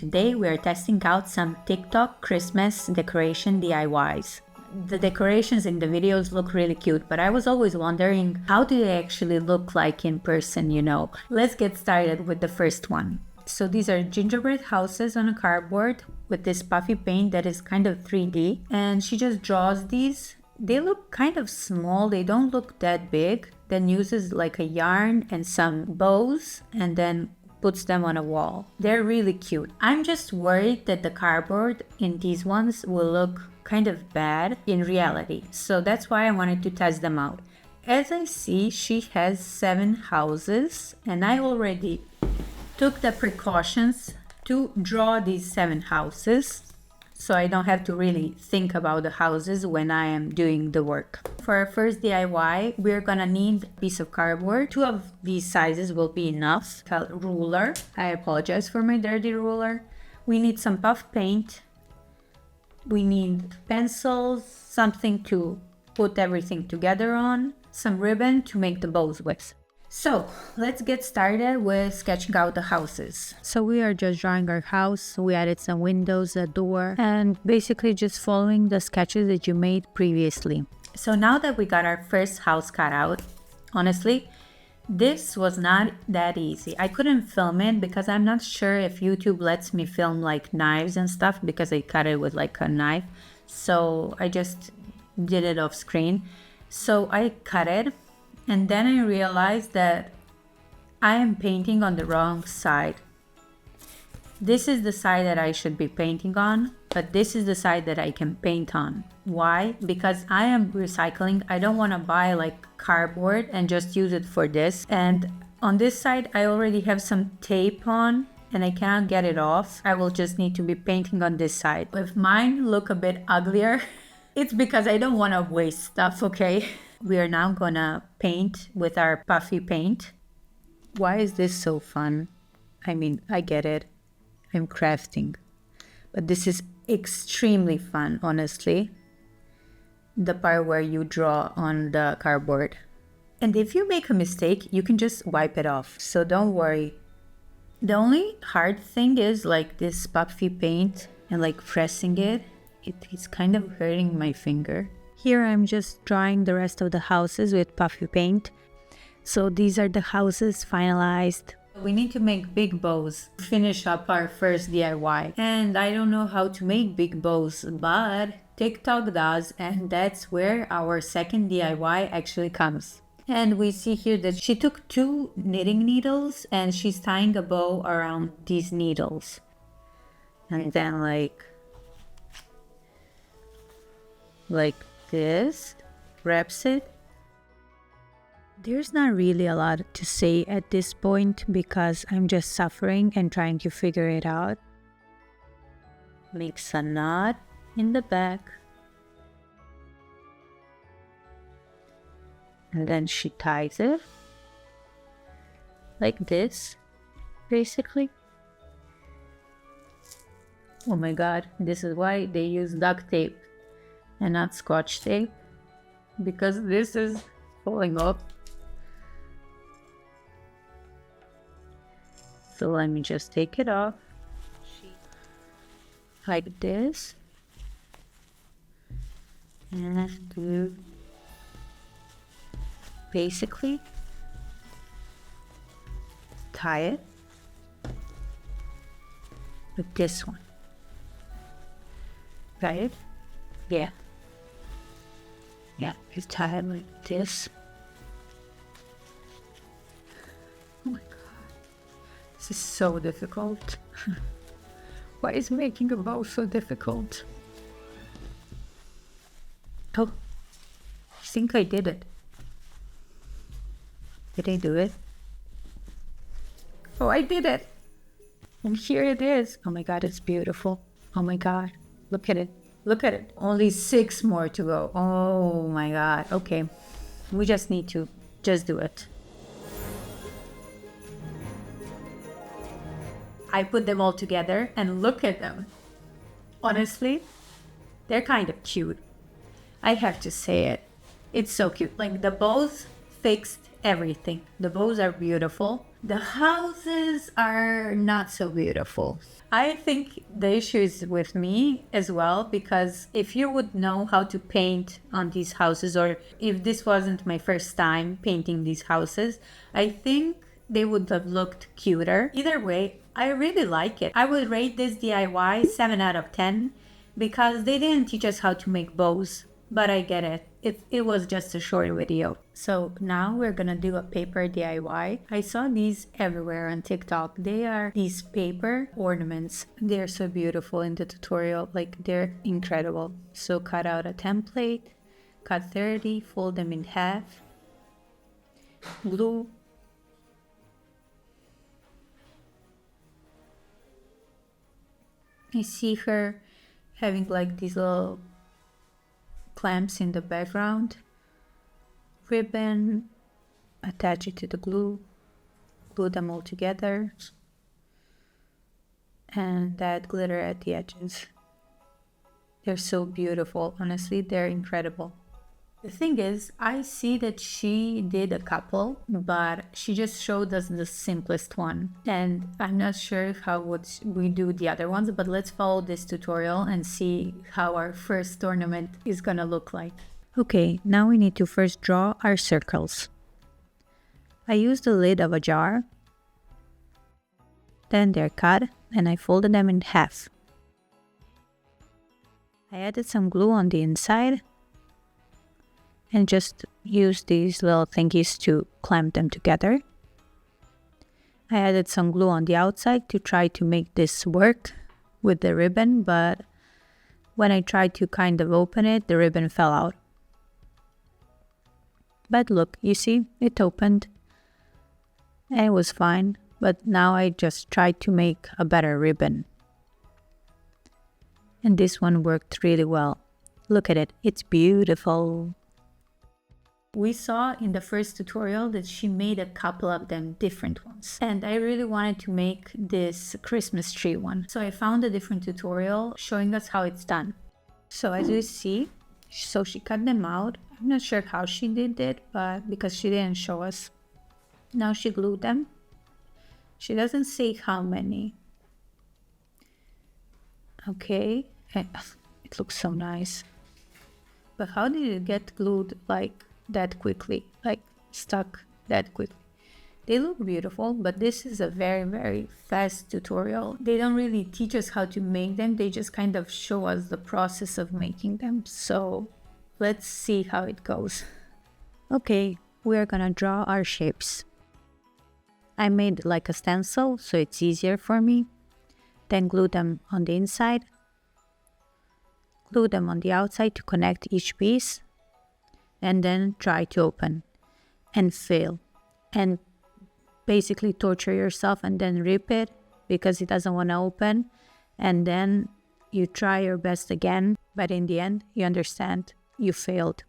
today we are testing out some TikTok Christmas decoration DIYs. The decorations in the videos look really cute, but I was always wondering, how do they actually look like in person, you know? Let's get started with the first one. So these are gingerbread houses on a cardboard with this puffy paint that is kind of 3D, and she just draws these. They look kind of small, they don't look that big. Then uses like a yarn and some bows and then puts them on a wall. They're really cute. I'm just worried that the cardboard in these ones will look kind of bad in reality. So that's why I wanted to test them out. As I see, she has 7 houses and I already took the precautions to draw these 7 houses, so I don't have to really think about the houses when I am doing the work. For our first DIY, we're gonna need a piece of cardboard. 2 of these sizes will be enough. A ruler. I apologize for my dirty ruler. We need some puff paint. We need pencils, something to put everything together on, some ribbon to make the bows with. So let's get started with sketching out the houses. So we are just drawing our house. We added some windows, a door, and basically just following the sketches that you made previously. So now that we got our first house cut out, honestly, this was not that easy. I couldn't film it because I'm not sure if YouTube lets me film like knives and stuff, because I cut it with like a knife. So I just did it off screen. So I cut it. And then I realized that I am painting on the wrong side. This is the side that I should be painting on, but this is the side that I can paint on. Why? Because I am recycling. I don't want to buy like cardboard and just use it for this. And on this side, I already have some tape on and I can't get it off. I will just need to be painting on this side. If mine look a bit uglier, it's because I don't want to waste stuff, okay? We are now gonna paint with our puffy paint. Why is this so fun? I mean, I get it. I'm crafting. But this is extremely fun, honestly. The part where you draw on the cardboard. And if you make a mistake, you can just wipe it off. So don't worry. The only hard thing is like this puffy paint and like pressing it. It's kind of hurting my finger. Here I'm just drawing the rest of the houses with puffy paint. So these are the houses finalized. We need to make big bows to finish up our first DIY. And I don't know how to make big bows, but TikTok does, and that's where our second DIY actually comes. And we see here that she took 2 knitting needles and she's tying a bow around these needles. And then like this, wraps it. There's not really a lot to say at this point because I'm just suffering and trying to figure it out. Makes a knot in the back. And then she ties it like this, basically. Oh my god, this is why they use duct tape and not scotch tape, because this is falling off. So let me just take it off like this and basically tie it with this one, right? Yeah, it's tied like this. Oh my god, this is so difficult. Why is making a bow so difficult? Oh, I think I did it. Did I do it? Oh, I did it! And here it is. Oh my god, it's beautiful. Oh my god, look at it. Look at it. Only 6 more to go. Oh my god. Okay. We just need to just do it. I put them all together and look at them. Honestly, they're kind of cute. I have to say it. It's so cute. Like the bows fixed everything. The bows are beautiful. The houses are not so beautiful. I think the issue is with me as well, because if you would know how to paint on these houses, or if this wasn't my first time painting these houses, I think they would have looked cuter. Either way, I really like it. I would rate this DIY 7 out of 10 because they didn't teach us how to make bows, but I get it. It was just a short video. So now we're gonna do a paper DIY. I saw these everywhere on TikTok. They are these paper ornaments. They're so beautiful in the tutorial, like they're incredible. So cut out a template, cut 30, fold them in half, glue. I see her having like these little clamps in the background, ribbon, attach it to the glue, glue them all together, and add glitter at the edges. They're so beautiful, honestly, they're incredible. The thing is, I see that she did a couple, but she just showed us the simplest one. And I'm not sure how would we do the other ones, but let's follow this tutorial and see how our first ornament is gonna look like. Okay, now we need to first draw our circles. I used the lid of a jar, then they're cut, and I folded them in half. I added some glue on the inside, and just use these little thingies to clamp them together. I added some glue on the outside to try to make this work with the ribbon, but when I tried to kind of open it, the ribbon fell out. But look, you see, it opened and it was fine, but now I just tried to make a better ribbon. And this one worked really well. Look at it, it's beautiful. We saw in the first tutorial that she made a couple of them different ones. And I really wanted to make this Christmas tree one. So I found a different tutorial showing us how it's done. So as you see, so she cut them out. I'm not sure how she did it, but because she didn't show us. Now she glued them. She doesn't say how many. Okay, it looks so nice. But how did it get glued like that quickly, like stuck that quickly? They look beautiful, but this is a very, very fast tutorial. They don't really teach us how to make them. They just kind of show us the process of making them. So let's see how it goes. Okay, we're gonna draw our shapes. I made like a stencil so it's easier for me. Then glue them on the inside. Glue them on the outside to connect each piece. And then try to open and fail and basically torture yourself and then rip it because it doesn't want to open, and then you try your best again, but in the end you understand you failed.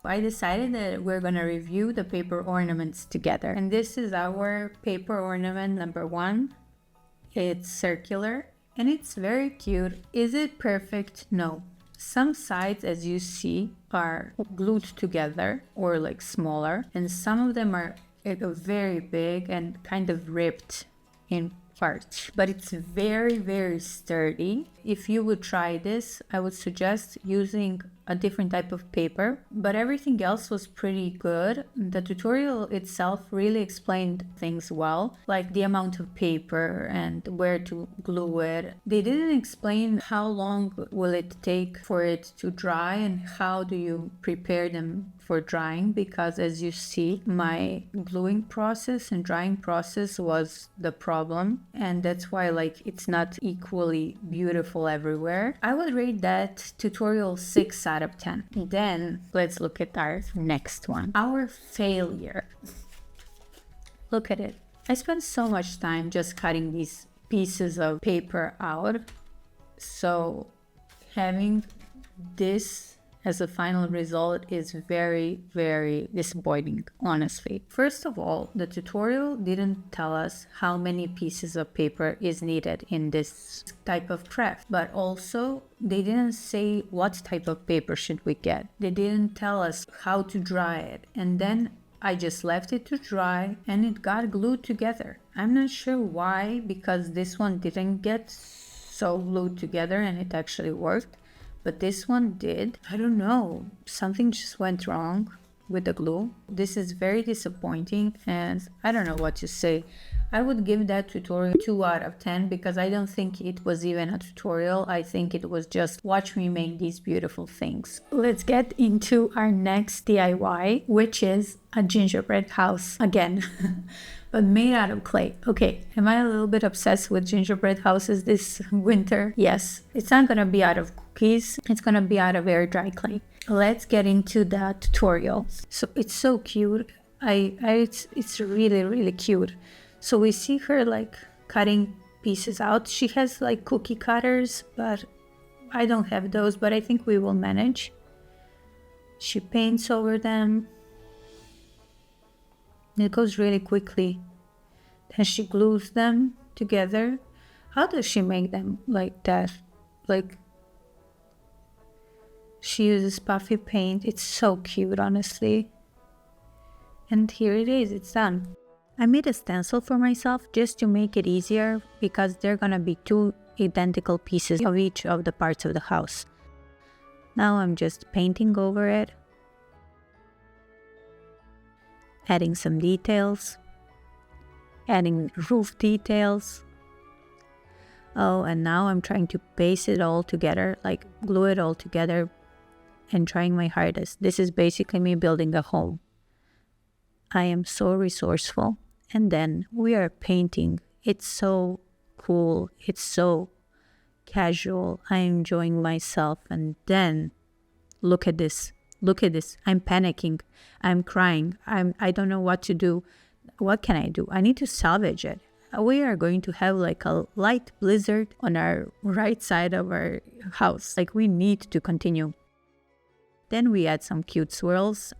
I decided that we're gonna review the paper ornaments together, and this is our paper ornament number 1. It's circular and it's very cute. Is it perfect? No. Some sides, as you see, are glued together or like smaller, and some of them are very big and kind of ripped in parts. But it's very, very sturdy. If you would try this, I would suggest using a different type of paper, but everything else was pretty good. The tutorial itself really explained things well, like the amount of paper and where to glue it. They didn't explain how long will it take for it to dry and how do you prepare them for drying, because as you see, my gluing process and drying process was the problem, and that's why like it's not equally beautiful everywhere. I would rate that tutorial 6 out of 10. Then let's look at our next one, our failure. Look at it. I spent so much time just cutting these pieces of paper out, so having this as a final result is very, very disappointing, honestly. First of all, the tutorial didn't tell us how many pieces of paper is needed in this type of craft, but also they didn't say what type of paper should we get. They didn't tell us how to dry it. And then I just left it to dry and it got glued together. I'm not sure why, because this one didn't get so glued together and it actually worked, but this one did. I don't know, something just went wrong with the glue. This is very disappointing and I don't know what to say. I would give that tutorial 2 out of 10 because I don't think it was even a tutorial. I think it was just watch me make these beautiful things. Let's get into our next DIY, which is a gingerbread house again, but made out of clay. Okay, am I a little bit obsessed with gingerbread houses this winter? Yes, it's not gonna be out of cookies, it's gonna be out of air dry clay. Let's get into the tutorial. So it's so cute. It's really cute. So we see her like cutting pieces out. She has like cookie cutters, but I don't have those, but I think we will manage. She paints over them. It goes really quickly. Then she glues them together. How does she make them like that? Like, she uses puffy paint. It's so cute, honestly. And here it is, it's done. I made a stencil for myself just to make it easier because there are gonna be 2 identical pieces of each of the parts of the house. Now I'm just painting over it, adding some details, adding roof details. Oh, and now I'm trying to paste it all together, like glue it all together and trying my hardest. This is basically me building a home. I am so resourceful. And then we are painting. It's so cool. It's so casual. I'm enjoying myself. And then look at this. Look at this. I'm panicking. I'm crying. I don't know what to do. What can I do? I need to salvage it. We are going to have like a light blizzard on our right side of our house. Like, we need to continue. Then we add some cute swirls.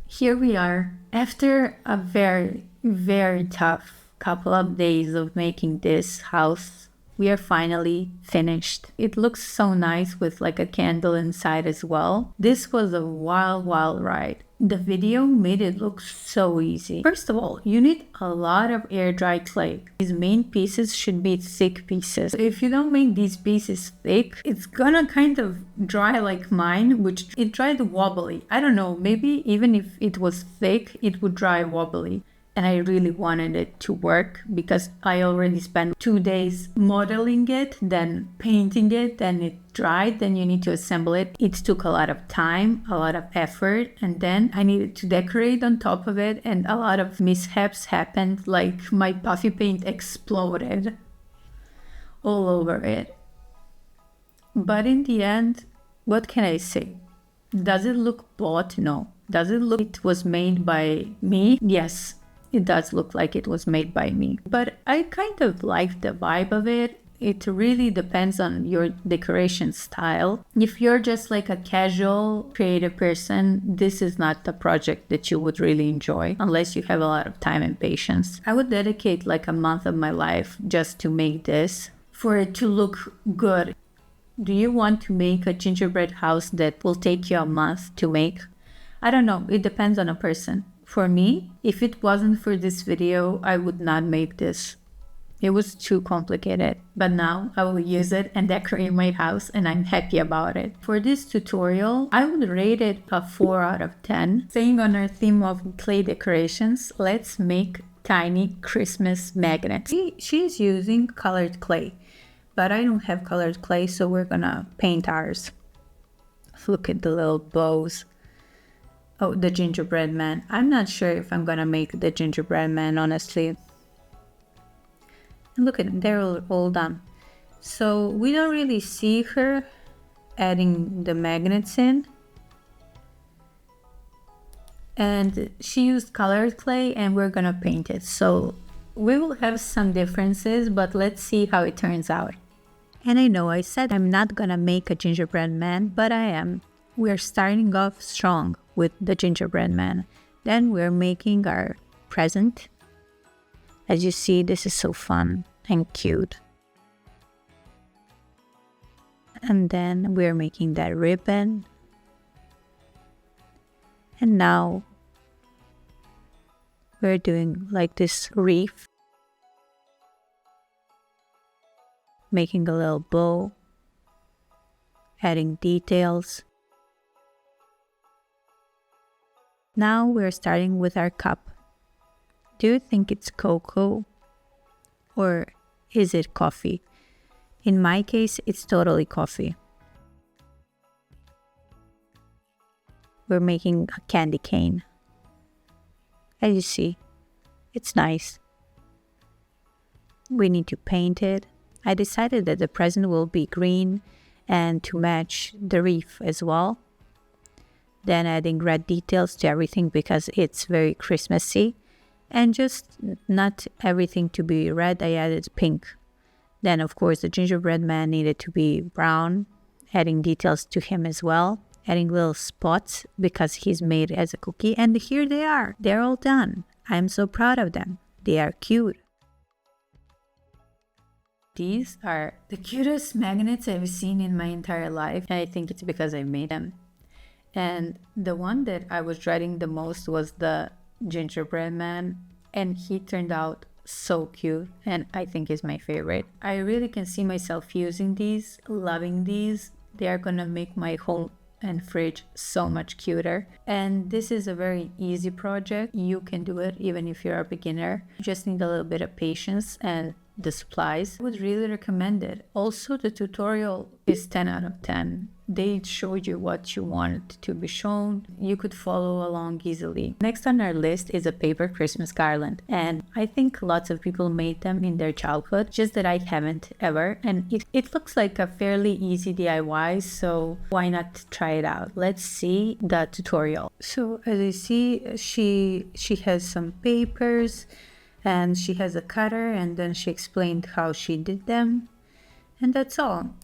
Here we are after a very tough couple of days of making this house. We are finally finished. It looks so nice with like a candle inside as well. This was a wild ride. The video made it look so easy. First of all, you need a lot of air dry clay. These main pieces should be thick pieces. If you don't make these pieces thick, it's gonna kind of dry like mine, which it dried wobbly. I don't know, maybe even if it was thick, it would dry wobbly. And I really wanted it to work because I already spent 2 days modeling it, then painting it, then it dried, then you need to assemble it. It took a lot of time, a lot of effort, and then I needed to decorate on top of it, and a lot of mishaps happened, like my puffy paint exploded all over it. But in the end, what can I say? Does it look bought? No. Does it look it was made by me? Yes. It does look like it was made by me, but I kind of like the vibe of it. It really depends on your decoration style. If you're just like a casual creative person, this is not the project that you would really enjoy unless you have a lot of time and patience. I would dedicate like a month of my life just to make this for it to look good. Do you want to make a gingerbread house that will take you a month to make? I don't know. It depends on a person. For me, if it wasn't for this video, I would not make this. It was too complicated, but now I will use it and decorate my house and I'm happy about it. For this tutorial, I would rate it a 4 out of 10. Staying on our theme of clay decorations, let's make tiny Christmas magnets. She is using colored clay, but I don't have colored clay, so we're gonna paint ours. Look at the little bows. Oh, the gingerbread man. I'm not sure if I'm gonna make the gingerbread man, honestly. Look at them, they're all done. So we don't really see her adding the magnets in. And she used colored clay and we're gonna paint it. So we will have some differences, but let's see how it turns out. And I know I said I'm not gonna make a gingerbread man, but I am. We're starting off strong with the gingerbread man. Then we're making our present. As you see, this is so fun and cute. And then we're making that ribbon. And now We're doing like this wreath, making a little bow, adding details. Now we're starting with our cup. Do you think it's cocoa or is it coffee? In my case, it's totally coffee. We're making a candy cane. As you see, it's nice. We need to paint it. I decided that the present will be green and to match the wreath as well. Then adding red details to everything because it's very Christmassy. And just not everything to be red, I added pink. Then of course the gingerbread man needed to be brown, adding details to him as well. Adding little spots because he's made as a cookie. And here they are. They're all done. I'm so proud of them. They are cute. These are the cutest magnets I've seen in my entire life. And I think it's because I made them. And the one that I was dreading the most was the gingerbread man. And he turned out so cute. And I think is my favorite. I really can see myself using these, loving these. They are gonna make my home and fridge so much cuter. And this is a very easy project. You can do it even if you're a beginner. You just need a little bit of patience and the supplies. I would really recommend it. Also, the tutorial is 10 out of 10. They showed you what you wanted to be shown. You could follow along easily. Next on our list is a paper Christmas garland. And I think lots of people made them in their childhood, just that I haven't ever. And it looks like a fairly easy DIY, so why not try it out? Let's see the tutorial. So as you see, she has some papers and she has a cutter, and then she explained how she did them. And that's all.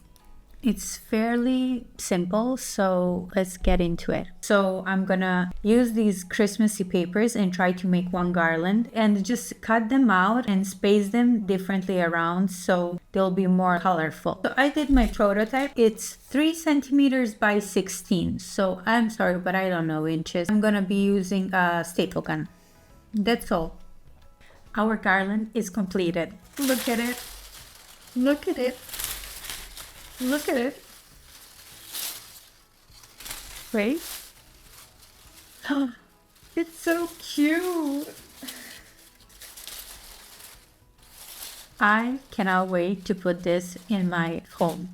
It's fairly simple, so let's get into it. So I'm gonna use these Christmassy papers and try to make one garland and just cut them out and space them differently around so they'll be more colorful. So I did my prototype. It's 3 centimeters by 16. So I'm sorry, but I don't know inches. I'm gonna be using a staple gun. That's all. Our garland is completed. Look at it. Look at it. Look at it. Wait. It's so cute. I cannot wait to put this in my home.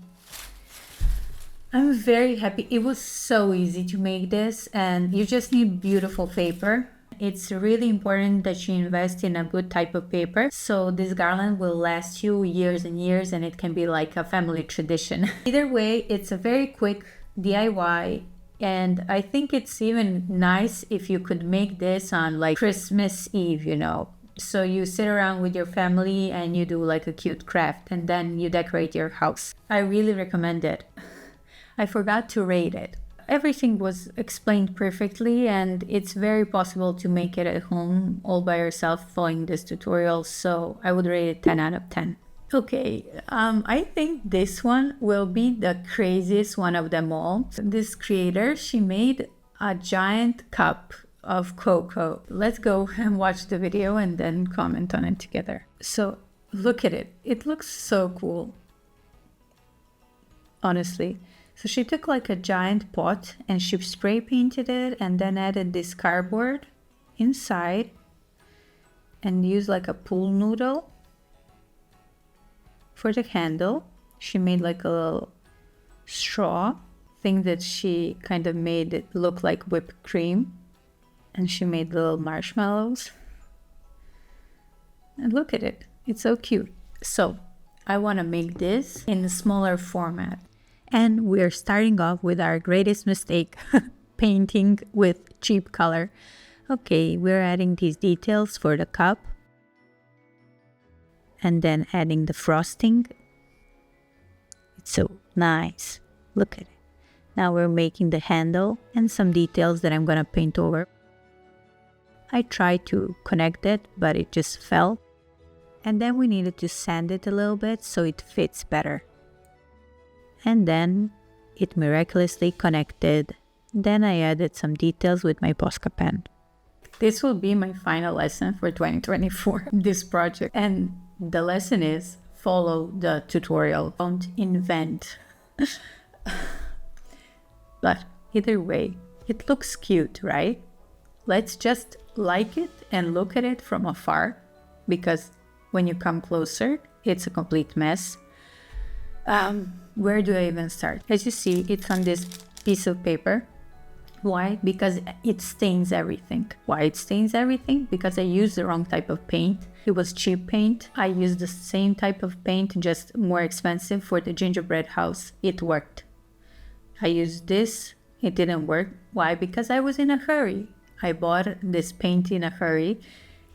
I'm very happy. It was so easy to make this, and you just need beautiful paper. It's really important that you invest in a good type of paper, so this garland will last you years and years, and it can be like a family tradition. Either way, it's a very quick DIY, and I think it's even nice if you could make this on like Christmas Eve, you know. So you sit around with your family and you do like a cute craft, and then you decorate your house. I really recommend it. I forgot to rate it. Everything was explained perfectly, and it's very possible to make it at home all by yourself following this tutorial, so I would rate it 10 out of 10. Okay, I think this one will be the craziest one of them all. This creator, she made a giant cup of cocoa. Let's go and watch the video and then comment on it together. So look at it. It looks so cool. Honestly. So she took like a giant pot and she spray painted it and then added this cardboard inside and used like a pool noodle for the handle. She made like a little straw thing that she kind of made it look like whipped cream, and she made little marshmallows. And look at it. It's so cute. So I want to make this in a smaller format. And we're starting off with our greatest mistake, painting with cheap color. Okay, we're adding these details for the cup. And then adding the frosting. It's so nice. Look at it. Now we're making the handle and some details that I'm gonna paint over. I tried to connect it, but it just fell. And then we needed to sand it a little bit so it fits better. And then it miraculously connected. Then I added some details with my Posca pen. This will be my final lesson for 2024, this project. And the lesson is follow the tutorial, don't invent. But either way, it looks cute, right? Let's just like it and look at it from afar, because when you come closer, it's a complete mess. Where do I even start? As you see, it's on this piece of paper. Why? Because it stains everything. Why it stains everything? Because I used the wrong type of paint. It was cheap paint. I used the same type of paint, just more expensive, for the gingerbread house. It worked. I used this. It didn't work. Why? Because I was in a hurry. I bought this paint in a hurry,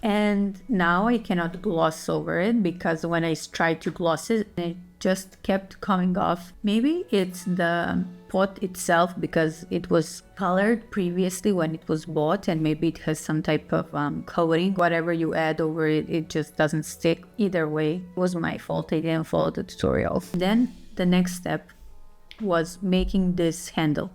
and now I cannot gloss over it, because when I tried to gloss it, it just kept coming off. Maybe it's the pot itself, because it was colored previously when it was bought, and maybe it has some type of coating. Whatever you add over it, it just doesn't stick. Either way, it was my fault. I didn't follow the tutorial. Then the next step was making this handle.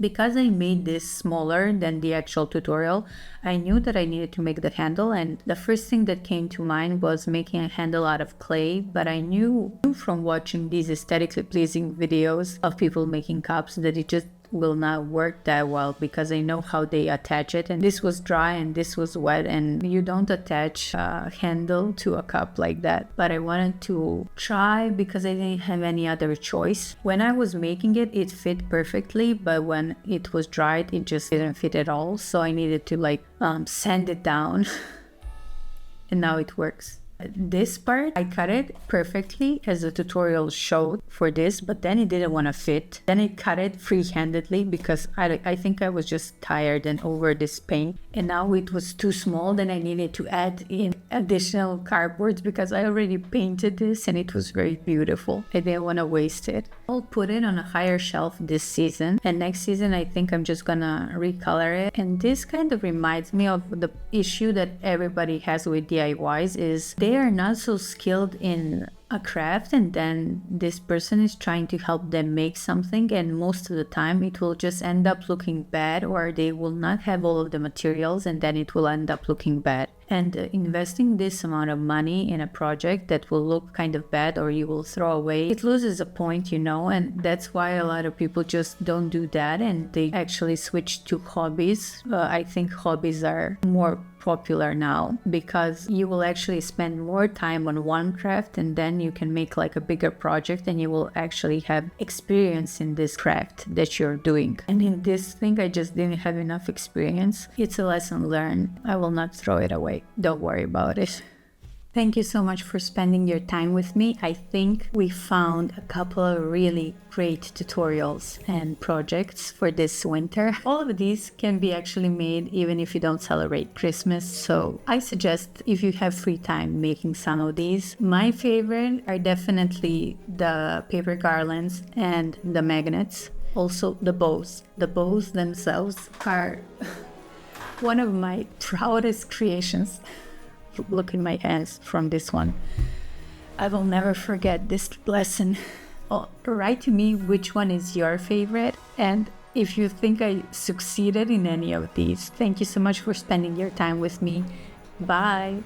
Because I made this smaller than the actual tutorial, I knew that I needed to make the handle, and the first thing that came to mind was making a handle out of clay. But I knew from watching these aesthetically pleasing videos of people making cups that it just will not work that well, because I know how they attach it, and this was dry and this was wet, and you don't attach a handle to a cup like that. But I wanted to try because I didn't have any other choice. When I was making it, it fit perfectly, but when it was dried, it just didn't fit at all. So I needed to sand it down and now it works. This part, I cut it perfectly as the tutorial showed for this, but then it didn't want to fit. Then I cut it free-handedly because I think I was just tired and over this paint. And now it was too small, then I needed to add in additional cardboards because I already painted this and it was very beautiful. I didn't want to waste it. I'll put it on a higher shelf this season, and next season I think I'm just gonna recolor it. And this kind of reminds me of the issue that everybody has with DIYs, is they are not so skilled in a craft, and then this person is trying to help them make something, and most of the time it will just end up looking bad, or they will not have all of the materials and then it will end up looking bad. And investing this amount of money in a project that will look kind of bad or you will throw away, it loses a point, and that's why a lot of people just don't do that and they actually switch to hobbies. I think hobbies are more popular now because you will actually spend more time on one craft, and then you can make like a bigger project and you will actually have experience in this craft that you're doing. And in this thing, I just didn't have enough experience. It's a lesson learned. I will not throw it away. Don't worry about it. Thank you so much for spending your time with me. I think we found a couple of really great tutorials and projects for this winter. All of these can be actually made even if you don't celebrate Christmas. So I suggest, if you have free time, making some of these. My favorite are definitely the paper garlands and the magnets. Also the bows. The bows themselves are one of my proudest creations. Look in my hands from this one. I will never forget this lesson. Write to me which one is your favorite, and if you think I succeeded in any of these. Thank you so much for spending your time with me. Bye.